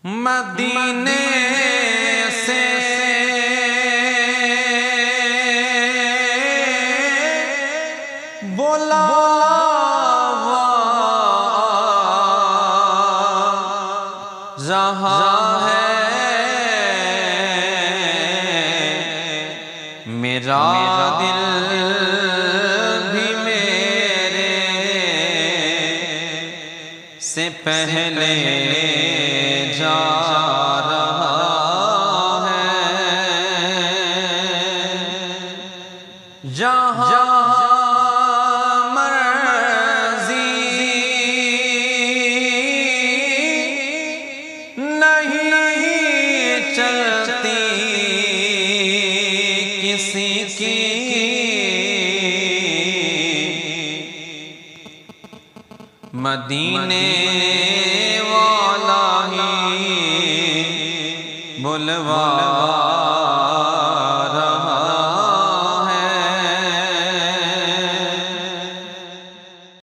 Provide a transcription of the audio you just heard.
मदीने से बुलावा जहाँ है मेरा दिल भी मेरे से पहले जा रहा है। जहाँ मर्जी नहीं चलती किसी की, मदीने वाला ही बुलवा